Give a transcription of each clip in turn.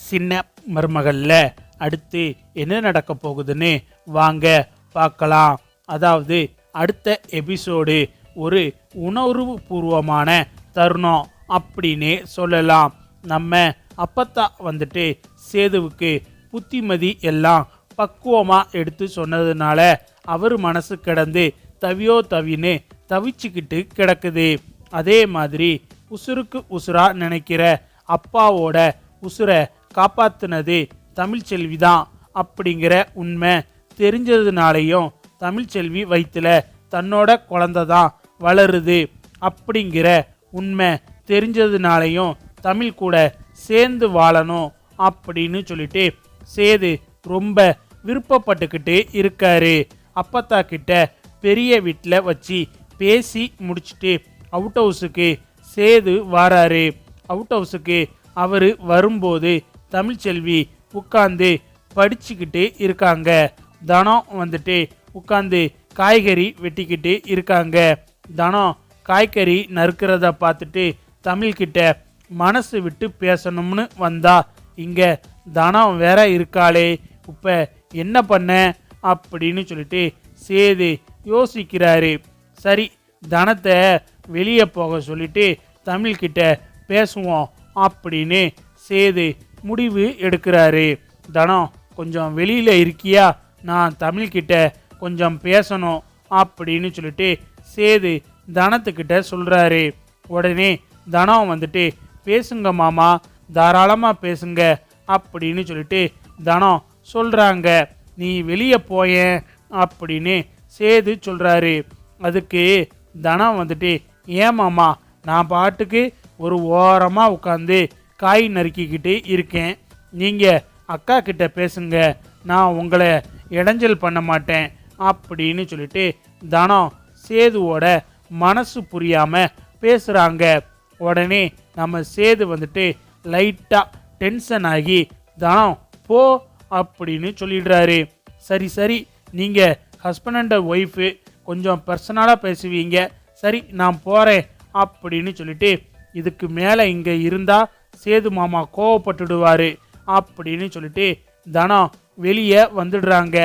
சின்ன மருமகள்ல அடுத்து என்ன நடக்க போகுதுன்னு வாங்க பார்க்கலாம். அதாவது அடுத்த எபிசோடு ஒரு உணர்வுபூர்வமான தருணம் அப்படின்னே சொல்லலாம். நம்ம அப்பத்தா வந்துட்டு சேதுவுக்கு புத்திமதி எல்லாம் பக்குவமா எடுத்து சொன்னதுனால அவர் மனசு கிடந்து தவியோ தவின்னு தவிச்சுக்கிட்டு கிடக்குது. அதே மாதிரி உசுருக்கு உசுரா நினைக்கிற அப்பாவோட உசுரை காப்பாத்துனது தமிழ்ச்செல்வி தான் அப்படிங்கிற உண்மை தெரிஞ்சதுனாலையும் தமிழ்ச்செல்வி வயிற்றுல தன்னோட குழந்தை தான் வளருது அப்படிங்கிற உண்மை தெரிஞ்சதுனாலையும் தமிழ் கூட சேர்ந்து வாழணும் அப்படின்னு சொல்லிட்டு சேது ரொம்ப விருப்பப்பட்டுக்கிட்டு இருக்காரு. அப்பத்தா கிட்ட பெரிய வீட்டில் வச்சு பேசி முடிச்சுட்டு அவுட் ஹவுஸுக்கு சேது வாராரு. அவுட் ஹவுஸுக்கு அவர் வரும்போது தமிழ்ச்செல்வி உட்காந்து படிச்சுக்கிட்டு இருக்காங்க. தனம் வந்துட்டு உட்காந்து காய்கறி வெட்டிக்கிட்டு இருக்காங்க. தனம் காய்கறி நறுக்கிறத பார்த்துட்டு தமிழ்கிட்ட மனசு விட்டு பேசணும்னு வந்தா, இங்க தனம் வேற இருக்காளே, இப்ப என்ன பண்ண அப்படின்னு சொல்லிட்டு சேது யோசிக்கிறாரு. சரி, தனத்தை வெளியே போக சொல்லிட்டு தமிழ்கிட்ட பேசுவோம் அப்படின்னு சேது முடிவு எடுக்கிறாரு. தனம், கொஞ்சம் வெளியில இருக்கியா, நான் தமிழ்கிட்ட கொஞ்சம் பேசணும் அப்படின்னு சொல்லிட்டு சேது தனத்துக்கிட்ட சொல்றாரு. உடனே தனம் வந்துட்டு பேசுங்க மாமா, தாராளமா பேசுங்க அப்படின்னு சொல்லிட்டு தனம் சொல்றாங்க. நீ வெளியே போயேன் அப்படின்னு சேது சொல்றாரு. அதுக்கு தனம் வந்துட்டு, ஏன் மாமா, நான் பாட்டுக்கு ஒரு ஓரமாக உட்காந்து காய் நறுக்கிக்கிட்டு இருக்கேன், நீங்கள் அக்கா கிட்ட பேசுங்க, நான் உங்களை இடைஞ்சல் பண்ண மாட்டேன் அப்படின்னு சொல்லிட்டு தனம் சேதுவோட மனசு புரியாமல் பேசுகிறாங்க. உடனே நம்ம சேது வந்துட்டு லைட்டாக டென்ஷன் ஆகி தனம் போ அப்படின்னு சொல்லிடுறாரு. சரி சரி, நீங்கள் ஹஸ்பண்ட் அண்ட் ஒய்ஃபு, கொஞ்சம் பர்சனலாக பேசுவீங்க, சரி நான் போகிறேன் அப்படின்னு சொல்லிட்டு, இதுக்கு மேலே இங்கே இருந்தால் சேது மாமா கோவப்பட்டுடுவார் அப்படின்னு சொல்லிட்டு தனம் வெளியே வந்துடுறாங்க.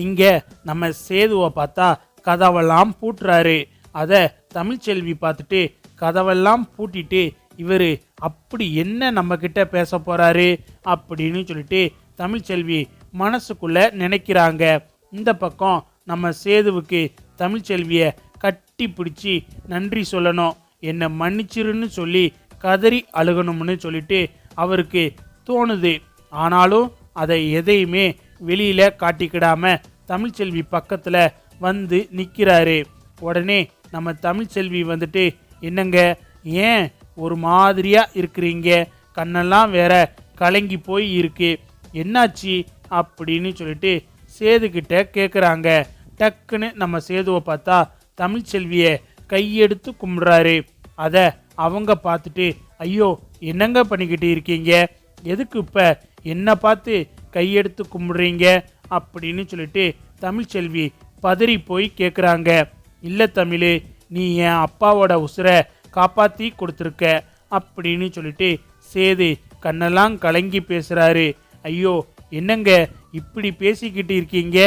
இங்கே நம்ம சேதுவை பார்த்தா கதவெல்லாம் பூட்டுறாரு. அதை தமிழ்ச்செல்வி பார்த்துட்டு கதவெல்லாம் பூட்டிட்டு இவர் அப்படி என்ன நம்மக்கிட்ட பேச போகிறாரு அப்படின்னு சொல்லிட்டு தமிழ்ச்செல்வி மனசுக்குள்ளே நினைக்கிறாங்க. இந்த பக்கம் நம்ம சேதுவுக்கு தமிழ்ச்செல்வியை கட்டி பிடிச்சி நன்றி சொல்லணும், என்னை மன்னிச்சிருன்னு சொல்லி கதறி அழுகணும்னு சொல்லிட்டு அவருக்கு தோணுது. ஆனாலும் அதை எதையுமே வெளியில் காட்டிக்கிடாம தமிழ்ச்செல்வி பக்கத்தில் வந்து நிற்கிறாரு. உடனே நம்ம தமிழ்ச்செல்வி வந்துட்டு, என்னங்க, ஏன் ஒரு மாதிரியாக இருக்கிறீங்க, கண்ணெல்லாம் வேற கலங்கி போய் இருக்கு, என்னாச்சு அப்படின்னு சொல்லிட்டு சேதுக்கிட்ட கேட்குறாங்க. டக்குன்னு நம்ம சேதுவை பார்த்தா தமிழ்ச்செல்வியை கையெடுத்து கும்பிட்றாரு. அதை அவங்க பார்த்துட்டு, ஐயோ என்னங்க பண்ணிக்கிட்டு இருக்கீங்க, எதுக்கு இப்போ என்னை பார்த்து கையெடுத்து கும்பிட்றீங்க அப்படின்னு சொல்லிட்டு தமிழ்ச்செல்வி பதறி போய் கேட்குறாங்க. இல்லை தமிழ், நீ என் அப்பாவோட உசுரை காப்பாற்றி கொடுத்துருக்க அப்படின்னு சொல்லிட்டு சேது கண்ணெல்லாம் கலங்கி பேசுகிறாரு. ஐயோ என்னங்க இப்படி பேசிக்கிட்டு இருக்கீங்க,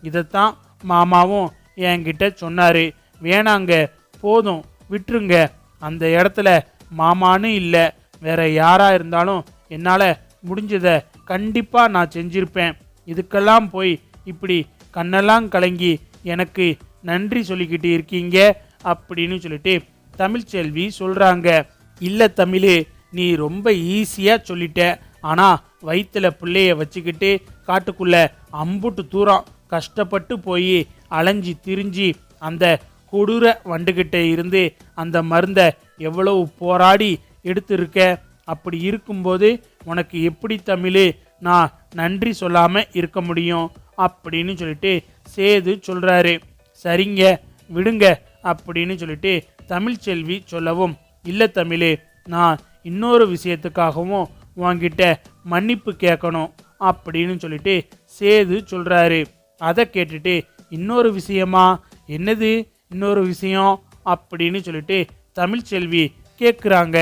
இதைத்தான் மாமாவும் என்கிட்ட சொன்னார், வேணாங்க, போதும், விட்டுருங்க, அந்த இடத்துல மாமான்னு இல்லை, வேற யாராக இருந்தாலும் என்னால் முடிஞ்சதை கண்டிப்பாக நான் செஞ்சிருப்பேன், இதுக்கெல்லாம் போய் இப்படி கண்ணெல்லாம் கலங்கி எனக்கு நன்றி சொல்லிக்கிட்டு இருக்கீங்க அப்படின்னு சொல்லிட்டு தமிழ்ச்செல்வி சொல்கிறாங்க. இல்லை தமிழ், நீ ரொம்ப ஈஸியாக சொல்லிட்ட, ஆனால் வயிற்றுல பிள்ளைய வச்சுக்கிட்டு காட்டுக்குள்ளே அம்புட்டு தூரம் கஷ்டப்பட்டு போய் அலைஞ்சி திரிஞ்சு அந்த கொடூர வண்டுகிட்ட இருந்து அந்த மருந்தை எவ்வளவு போராடி எடுத்திருக்க, அப்படி இருக்கும்போது உனக்கு எப்படி தமிழ் நான் நன்றி சொல்லாமல் இருக்க முடியும் அப்படின்னு சொல்லிட்டு சேது சொல்கிறாரு. சரிங்க விடுங்க அப்படின்னு சொல்லிட்டு தமிழ்ச்செல்வி சொல்லவும், இல்லை தமிழ், நான் இன்னொரு விஷயத்துக்காகவும் உன்கிட்ட மன்னிப்பு கேட்கணும் அப்படின்னு சொல்லிட்டு சேது சொல்கிறாரு. அதை கேட்டுட்டு, இன்னொரு விஷயமா, என்னது இன்னொரு விஷயம் அப்படின்னு சொல்லிட்டு தமிழ்ச்செல்வி கேட்குறாங்க.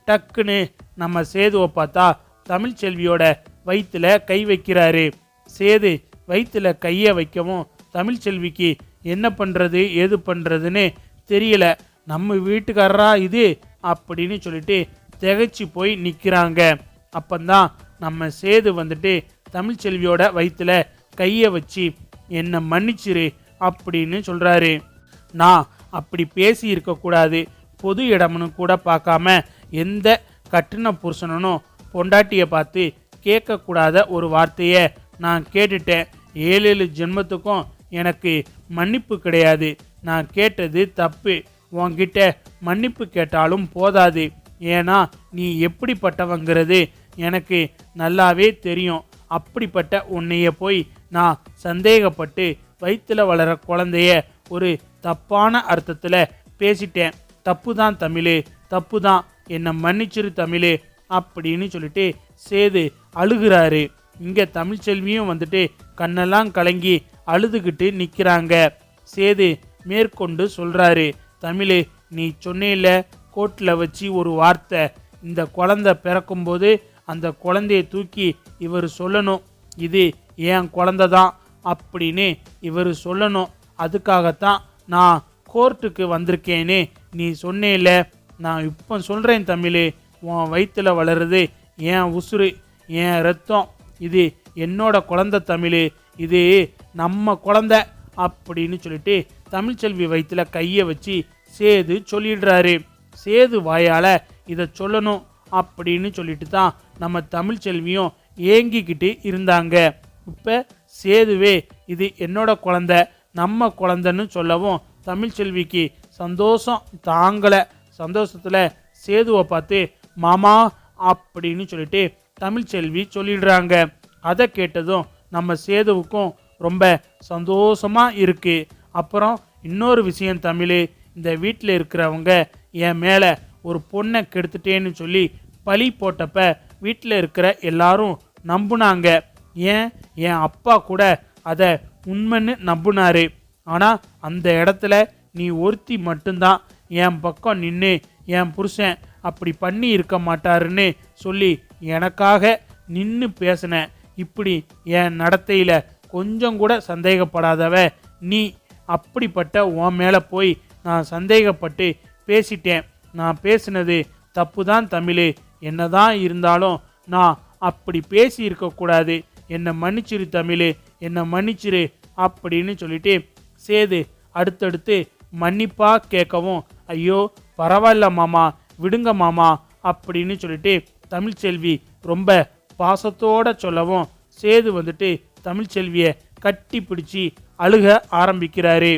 டக்குன்னு நம்ம சேதுவை பார்த்தா தமிழ்ச்செல்வியோட வயிற்றுல கை வைக்கிறாரு. சேது வயிற்றுல கையை வைக்கவும் தமிழ்ச்செல்விக்கு என்ன பண்ணுறது ஏது பண்ணுறதுன்னு தெரியல. நம்ம வீட்டுக்காரரா இது அப்படின்னு சொல்லிட்டு திகைச்சு போய் நிற்கிறாங்க. அப்பந்தான் நம்ம சேது வந்துட்டு தமிழ்ச்செல்வியோட வயிற்றுல கையை வச்சு என்னை மன்னிச்சிரு அப்படின்னு சொல்கிறாரு. நான் அப்படி பேசி இருக்கக்கூடாது. பொது இடம்னு கூட பார்க்காம எந்த கட்டின புருஷனும் பொண்டாட்டியை பார்த்து கேட்கக்கூடாத ஒரு வார்த்தையை நான் கேட்டுட்டேன். 7 ஜென்மத்துக்கும் எனக்கு மன்னிப்பு கிடையாது. நான் கேட்டது தப்பு. உன்கிட்ட மன்னிப்பு கேட்டாலும் போதாது. ஏன்னா நீ எப்படிப்பட்டவங்கிறது எனக்கு நல்லாவே தெரியும். அப்படிப்பட்ட உன்னைய போய் நான் சந்தேகப்பட்டு வயிற்றுல வளர குழந்தைய ஒரு தப்பான அர்த்தத்தில் பேசிட்டேன். தப்பு தான் தமிழே, தப்பு தான், என்னை மன்னிச்சிரு தமிழே அப்படின்னு சொல்லிட்டு சேது அழுகிறாரு. இங்கே தமிழ்ச்செல்வியும் வந்துட்டு கண்ணெல்லாம் கலங்கி அழுதுகிட்டு நிற்கிறாங்க. சேது மேற்கொண்டு சொல்கிறாரு, தமிழே நீ சொன்னேல கோர்ட்டில் வச்சு ஒரு வார்த்தை, இந்த குழந்தை பிறக்கும்போது அந்த குழந்தைய தூக்கி இவர் சொல்லணும், இது என் குழந்தை தான் அப்படின்னு இவர் சொல்லணும். அதுக்காகத்தான் நான் கோர்ட்டுக்கு வந்திருக்கேன்னு நீ சொன்னேல. நான் இப்போ சொல்கிறேன் தமிழே, உன் வயிற்றுல வளருது என் உசுறு, என் ரத்தம், இது என்னோட குழந்தை தமிழே, இது நம்ம குழந்தை அப்படின்னு சொல்லிட்டு தமிழ்ச்செல்வி வயிற்றுல கையை வச்சு சேது சொல்லிடுறாரு. சேது வாயால் இதை சொல்லணும் அப்படின்னு சொல்லிட்டு தான் நம்ம தமிழ்ச்செல்வியும் ஏங்கிக்கிட்டு இருந்தாங்க. இப்போ சேதுவே இது என்னோட குழந்தை, நம்ம குழந்தைன்னு சொல்லவும் தமிழ்ச்செல்விக்கு சந்தோஷம் தாங்கலை. சந்தோஷத்தில் சேதுவை பார்த்து மாமா அப்படின்னு சொல்லிட்டு தமிழ்ச்செல்வி சொல்லிடுறாங்க. அதை கேட்டதும் நம்ம சேதுவுக்கும் ரொம்ப சந்தோஷமாக இருக்குது. அப்புறம் இன்னொரு விஷயம் தமிழ், இந்த வீட்டில் இருக்கிறவங்க என் மேலே ஒரு பொண்ணை கெடுத்துட்டேன்னு சொல்லி பழி போட்டப்ப வீட்டில் இருக்கிற எல்லாரும் நம்புனாங்க. என் அப்பா கூட அதை உண்மைன்னு நம்புனாரு. ஆனால் அந்த இடத்துல நீ ஒருத்தி மட்டும்தான் என் பக்கம் நின்று என் புருஷன் அப்படி பண்ணி இருக்க மாட்டாருன்னு சொல்லி எனக்காக நின்று பேசினேன். இப்படி என் நடத்தையில் கொஞ்சம் கூட சந்தேகப்படாதவ நீ. அப்படிப்பட்ட உன் மேலே போய் நான் சந்தேகப்பட்டு பேசிட்டேன். நான் பேசினது தப்பு தான் தமிழ். என்னதான் இருந்தாலும் நான் அப்படி பேசி இருக்கக்கூடாது. என்னை மன்னிச்சிரு தமிழ், என்னை மன்னிச்சிரு அப்படின்னு சொல்லிட்டு சேது அடுத்தடுத்து மன்னிப்பாக கேட்கவும், ஐயோ பரவாயில்ல மாமா, விடுங்க மாமா அப்படின்னு சொல்லிட்டு தமிழ்ச்செல்வி ரொம்ப பாசத்தோடு சொல்லவும் சேது வந்துட்டு தமிழ்ச்செல்வியை கட்டி பிடிச்சி அழுக ஆரம்பிக்கிறாரு.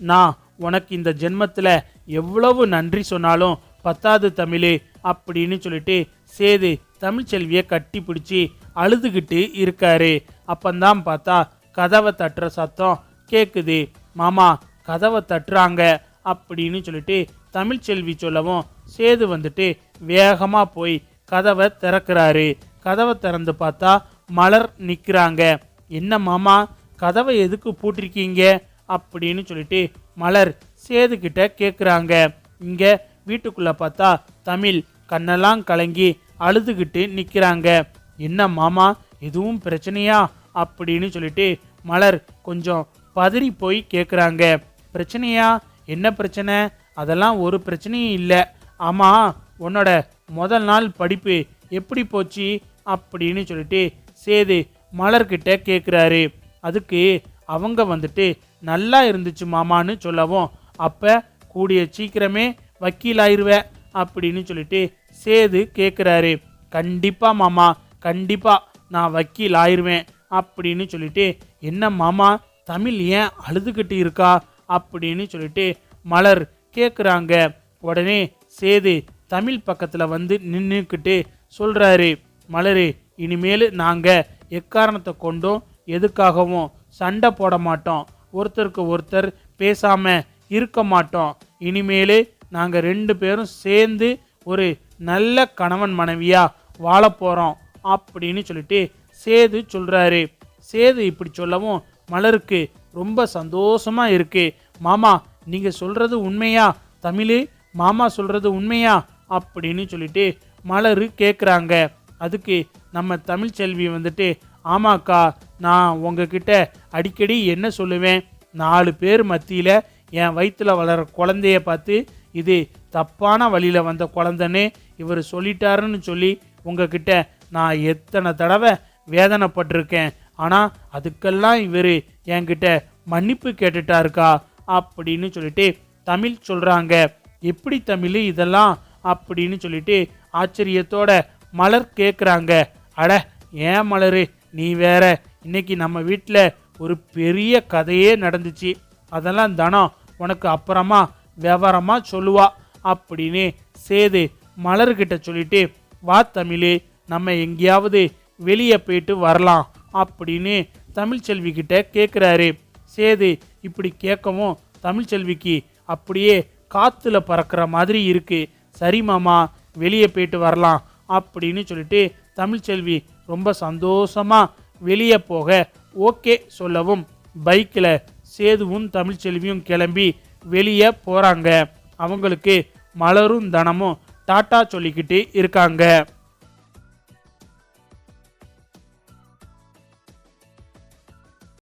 நான் உனக்கு இந்த ஜென்மத்தில் எவ்வளவு நன்றி சொன்னாலும் பத்தாது தமிழே அப்படின்னு சொல்லிட்டு சேது தமிழ்ச்செல்வியை கட்டி பிடிச்சி அழுதுகிட்டு இருக்காரு. அப்பந்தான் பார்த்தா கதவை தட்டுற சத்தம் கேட்குது. மாமா கதவை தட்டுறாங்க அப்படின்னு சொல்லிட்டு தமிழ்ச்செல்வி சொல்லவும் சேது வந்துட்டு வேகமாக போய் கதவை திறக்கிறாரு. கதவை திறந்து பார்த்தா மலர் நிற்கிறாங்க. என்ன மாமா கதவை எதுக்கு பூட்டிருக்கீங்க அப்படின்னு சொல்லிட்டு மலர் சேதுக்கிட்ட கேட்குறாங்க. இங்கே வீட்டுக்குள்ளே பார்த்தா தமிழ் கண்ணெல்லாம் கலங்கி அழுதுகிட்டு நிற்கிறாங்க. என்ன மாமா எதுவும் பிரச்சனையா அப்படின்னு சொல்லிட்டு மலர் கொஞ்சம் பதறி போய் கேட்குறாங்க. பிரச்சனையா? என்ன பிரச்சனை? அதெல்லாம் ஒரு பிரச்சனையும் இல்லை. ஆமாம் உன்னோட முதல் நாள் படிப்பு எப்படி போச்சு அப்படின்னு சொல்லிட்டு சேது மலர்கிட்ட கேட்குறாரு. அதுக்கு அவங்க வந்துட்டு நல்லா இருந்துச்சு மாமான்னு சொல்லவும், அப்போ கூடிய சீக்கிரமே வக்கீலாயிருவேன் அப்படின்னு சொல்லிட்டு சேது கேட்குறாரு. கண்டிப்பாக மாமா, கண்டிப்பாக நான் வக்கீல் ஆயிடுவேன் அப்படின்னு சொல்லிட்டு, என்ன மாமா தமிழ் ஏன் அழுதுகிட்டு இருக்கா அப்படின்னு சொல்லிட்டு மலர் கேட்குறாங்க. உடனே சேது தமிழ் பக்கத்தில் வந்து நின்றுக்கிட்டு சொல்கிறாரு, மலரு இனிமேல் நாங்கள் எக்காரணத்தை கொண்டும் எதுக்காகவும் சண்டை போட மாட்டோம், ஒருத்தருக்கு ஒருத்தர் பேசாமல் இருக்க மாட்டோம். இனிமேல் நாங்கள் 2 பேரும் சேர்ந்து ஒரு நல்ல கணவன் மனைவியாக வாழ போகிறோம் அப்படின்னு சொல்லிட்டு சேது சொல்கிறாரு. சேது இப்படி சொல்லவும் மலருக்கு ரொம்ப சந்தோஷமாக இருக்குது. மாமா நீங்கள் சொல்கிறது உண்மையா தமிழ்? மாமா சொல்கிறது உண்மையா அப்படின்னு சொல்லிட்டு மலர் கேட்குறாங்க. அதுக்கு நம்ம தமிழ்ச்செல்வி வந்துட்டு, ஆமாக்கா, நான் உங்ககிட்ட அடிக்கடி என்ன சொல்லுவேன், 4 பேர் மத்தியில் என் வயிற்றில் வளர குழந்தைய பார்த்து இது தப்பான வழியில் வந்த குழந்தைன்னு இவர் சொல்லிட்டாருன்னு சொல்லி உங்ககிட்ட நான் எத்தனை தடவை வேதனைப்பட்டிருக்கேன். ஆனால் அதுக்கெல்லாம் இவர் என்கிட்ட மன்னிப்பு கேட்டுட்டாருக்கா அப்படின்னு சொல்லிட்டு தமிழ் சொல்கிறாங்க. எப்படி தமிழ் இதெல்லாம் அப்படின்னு சொல்லிட்டு ஆச்சரியத்தோட மலர் கேட்குறாங்க. அட ஏன் மலர், நீ வேற, இன்னைக்கு நம்ம வீட்டில் ஒரு பெரிய கதையே நடந்துச்சு. அதெல்லாம் தனம் உனக்கு அப்புறமா விவரமாக சொல்லுவா அப்படின்னு சேது மலர்கிட்ட சொல்லிட்டு, வா தமிழ், நம்ம எங்கேயாவது வெளியே போயிட்டு வரலாம் அப்படின்னு தமிழ்ச்செல்வி கிட்ட கேட்குறாரு. சேது இப்படி கேட்கவும் தமிழ்ச்செல்விக்கு அப்படியே காற்றுல பறக்கிற மாதிரி இருக்கு. சரி மாமா, வெளியே போயிட்டு வரலாம் அப்படின்னு சொல்லிட்டு தமிழ்ச்செல்வி ரொம்ப சந்தோஷமாக வெளியே போக ஓகே சொல்லவும் பைக்கில் சேதுவும் தமிழ்ச்செல்வியும் கிளம்பி வெளியே போகிறாங்க. அவங்களுக்கு மலரும் தனமும் டாட்டா சொல்லிக்கிட்டு இருக்காங்க.